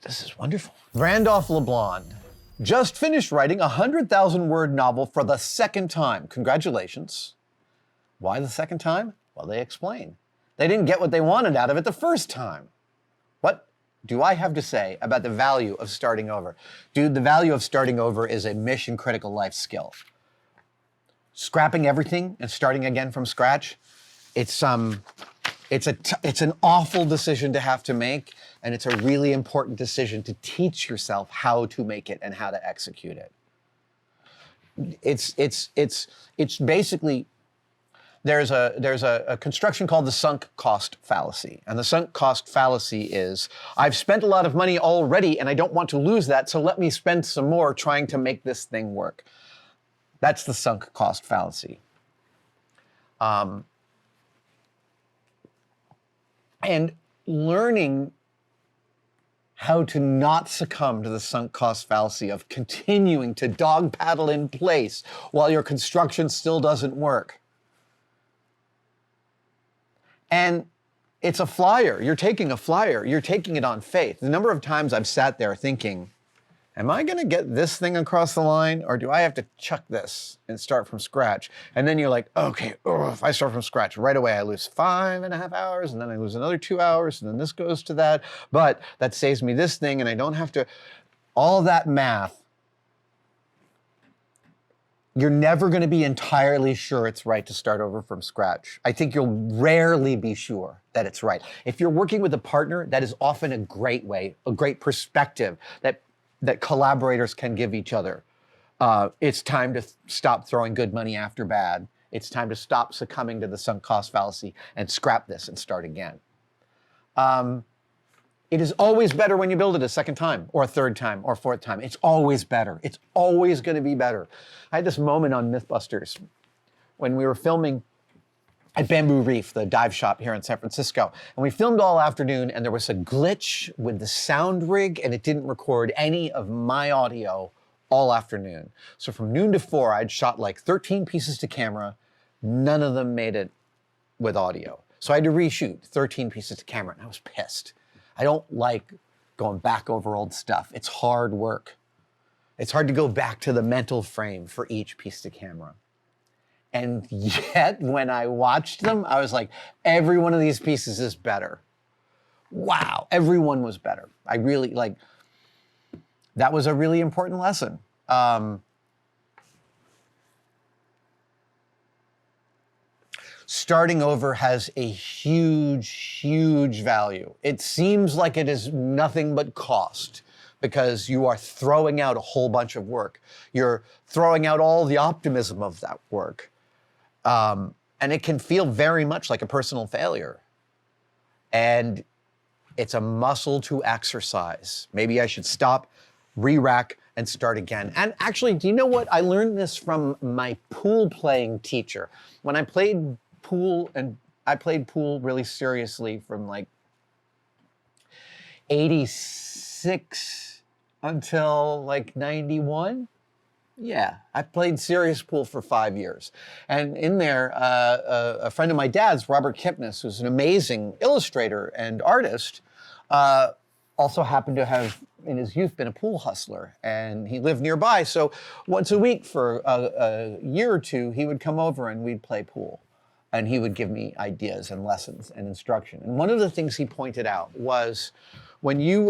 This is wonderful. Randolph Lalonde just finished writing a 100,000-word novel for the second time. Congratulations. Why the second time? Well, they explain. They didn't get what they wanted out of it the first time. What do I have to say about the value of starting over? Dude, the value of starting over is a mission-critical life skill. Scrapping everything and starting again from scratch, it's an awful decision to have to make, and it's a really important decision to teach yourself how to make it and how to execute it. It's basically, there's a construction called the sunk cost fallacy. And the sunk cost fallacy is, I've spent a lot of money already and I don't want to lose that, so let me spend some more trying to make this thing work. That's the sunk cost fallacy. And learning how to not succumb to the sunk cost fallacy of continuing to dog paddle in place while your construction still doesn't work. And it's a flyer. You're taking a flyer. You're taking it on faith. The number of times I've sat there thinking, am I going to get this thing across the line, or do I have to chuck this and start from scratch? And then you're like, okay, if I start from scratch right away, I lose 5.5 hours, and then I lose another 2 hours, and then this goes to that. But that saves me this thing, and I don't have to, all that math. You're never going to be entirely sure it's right to start over from scratch. I think you'll rarely be sure that it's right. If you're working with a partner, that is often a great way, a great perspective that collaborators can give each other. It's time to stop throwing good money after bad. It's time to stop succumbing to the sunk cost fallacy and scrap this and start again. It is always better when you build it a second time or a third time or a fourth time. It's always better. It's always going to be better. I had this moment on Mythbusters when we were filming at Bamboo Reef, the dive shop here in San Francisco. And we filmed all afternoon, and there was a glitch with the sound rig, and it didn't record any of my audio all afternoon. So from noon to 4, I'd shot like 13 pieces to camera. None of them made it with audio. So I had to reshoot 13 pieces to camera, and I was pissed. I don't like going back over old stuff. It's hard work. It's hard to go back to the mental frame for each piece to camera. And yet, when I watched them, I was like, every one of these pieces is better. Wow, every one was better. I really, that was a really important lesson. Starting over has a huge, huge value. It seems like it is nothing but cost because you are throwing out a whole bunch of work. You're throwing out all the optimism of that work. And it can feel very much like a personal failure. And it's a muscle to exercise. Maybe I should stop, re-rack, and start again. And actually, do you know what? I learned this from my pool playing teacher. When I played pool, and I played pool really seriously from like 86 until like 91. Yeah, I played serious pool for 5 years. And in there, a friend of my dad's, Robert Kipnis, who's an amazing illustrator and artist, also happened to have, in his youth, been a pool hustler. And he lived nearby. So once a week for a year or two, he would come over and we'd play pool. And he would give me ideas and lessons and instruction. And one of the things he pointed out was when you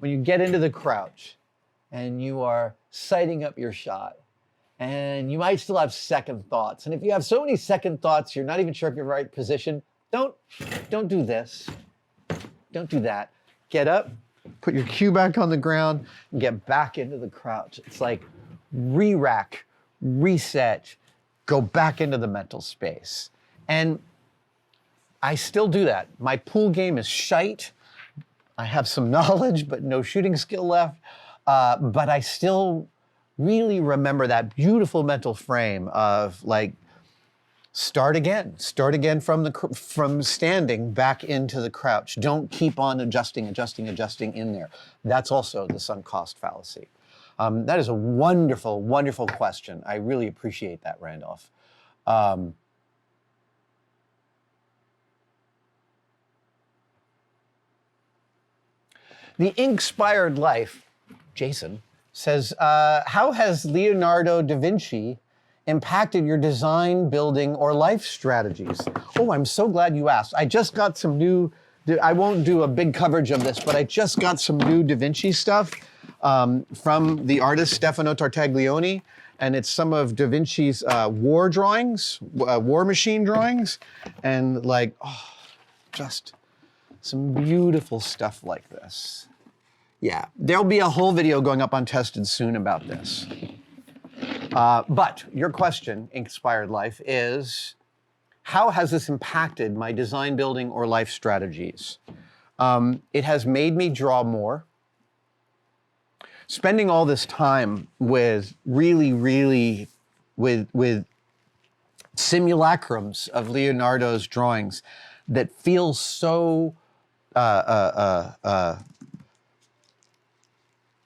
get into the crouch and you are sighting up your shot, and you might still have second thoughts. And if you have so many second thoughts, you're not even sure if you're in the right position, don't do this. Don't do that. Get up, put your cue back on the ground, and get back into the crouch. It's like re-rack, reset, go back into the mental space. And I still do that. My pool game is shite. I have some knowledge, but no shooting skill left. But I still really remember that beautiful mental frame of like, start again from standing back into the crouch. Don't keep on adjusting in there. That's also the sunk cost fallacy. That is a wonderful, wonderful question. I really appreciate that, Randolph. The INKspired Life, Jason, says, how has Leonardo da Vinci impacted your design, building, or life strategies? Oh, I'm so glad you asked. I just got some new, I won't do a big coverage of this, but I just got some new Da Vinci stuff from the artist Stefano Tartaglione, and it's some of Da Vinci's war drawings, war machine drawings, and like, oh, just some beautiful stuff like this. Yeah, there'll be a whole video going up on Tested soon about this. But your question, INKspired Life, is how has this impacted my design, building, or life strategies? It has made me draw more. Spending all this time with really with simulacrums of Leonardo's drawings that feel so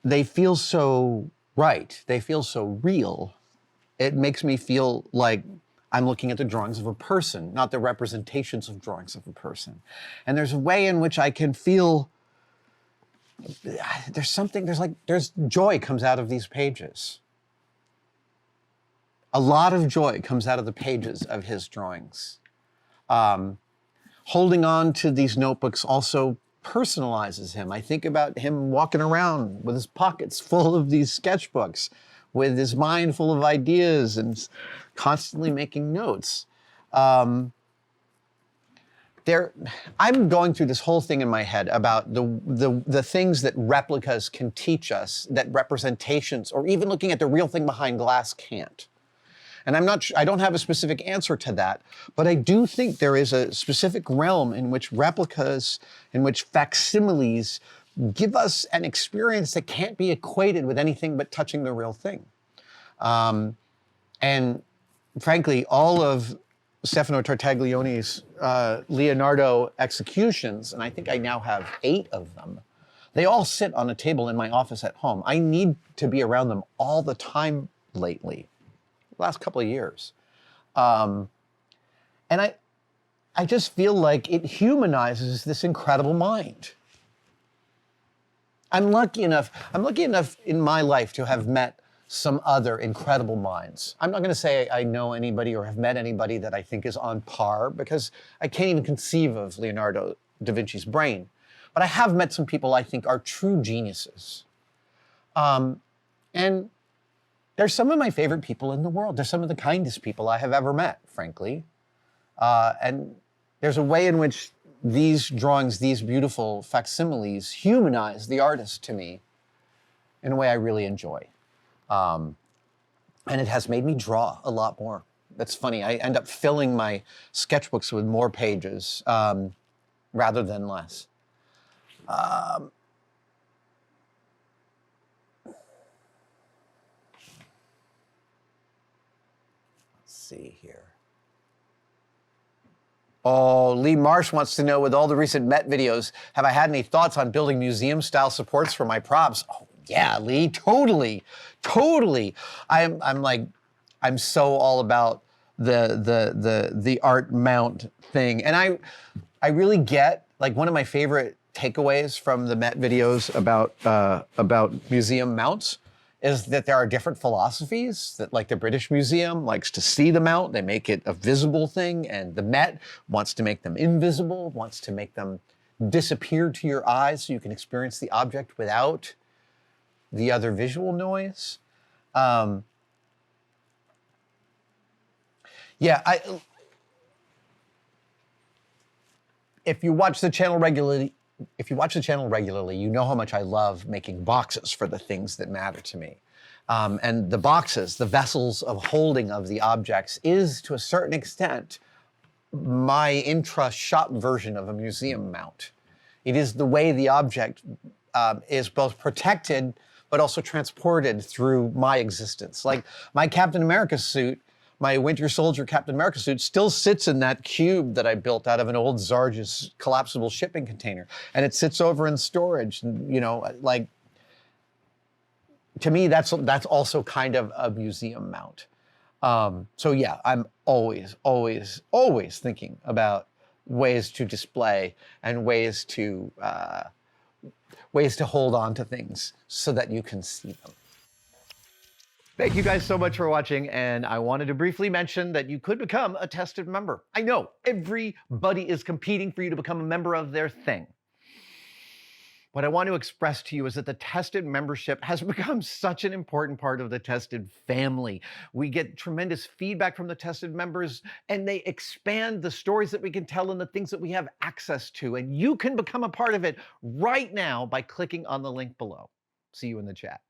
they feel so right. They feel so real. It makes me feel like I'm looking at the drawings of a person, not the representations of drawings of a person. And there's a way in which I can feel there's joy comes out of these pages. A lot of joy comes out of the pages of his drawings. Holding on to these notebooks also personalizes him. I think about him walking around with his pockets full of these sketchbooks, with his mind full of ideas and constantly making notes. I'm going through this whole thing in my head about the things that replicas can teach us, that representations, or even looking at the real thing behind glass can't. And I don't have a specific answer to that, but I do think there is a specific realm in which replicas, in which facsimiles give us an experience that can't be equated with anything but touching the real thing. And frankly, all of Stefano Tartaglione's Leonardo executions, and I think I now have 8 of them, they all sit on a table in my office at home. I need to be around them all the time lately. Last couple of years. And I just feel like it humanizes this incredible mind. I'm lucky enough in my life to have met some other incredible minds. I'm not going to say I know anybody or have met anybody that I think is on par, because I can't even conceive of Leonardo da Vinci's brain. But I have met some people I think are true geniuses. And they're some of my favorite people in the world. They're some of the kindest people I have ever met, frankly. And there's a way in which these drawings, these beautiful facsimiles, humanize the artist to me in a way I really enjoy. And it has made me draw a lot more. That's funny. I end up filling my sketchbooks with more pages rather than less. See here. Oh, Lee Marsh wants to know, with all the recent Met videos, have I had any thoughts on building museum-style supports for my props? Oh, yeah, Lee, totally. I'm so all about the art mount thing, and I really get, like, one of my favorite takeaways from the Met videos about museum mounts is that there are different philosophies, that like the British Museum likes to see the mount, they make it a visible thing, and the Met wants to make them invisible, wants to make them disappear to your eyes so you can experience the object without the other visual noise. If you watch the channel regularly, you know how much I love making boxes for the things that matter to me. And the boxes, the vessels of holding of the objects, is to a certain extent my intra-shot version of a museum mount. It is the way the object is both protected but also transported through my existence. Like my Captain America suit, my Winter Soldier Captain America suit, still sits in that cube that I built out of an old Zarges collapsible shipping container. And it sits over in storage. And, you know, like, to me, that's also kind of a museum mount. So yeah, I'm always thinking about ways to display and ways to ways to hold on to things so that you can see them. Thank you guys so much for watching, and I wanted to briefly mention that you could become a tested member. I know, everybody is competing for you to become a member of their thing. What I want to express to you is that the Tested membership has become such an important part of the Tested family. We get tremendous feedback from the Tested members, and they expand the stories that we can tell and the things that we have access to. And you can become a part of it right now by clicking on the link below. See you in the chat.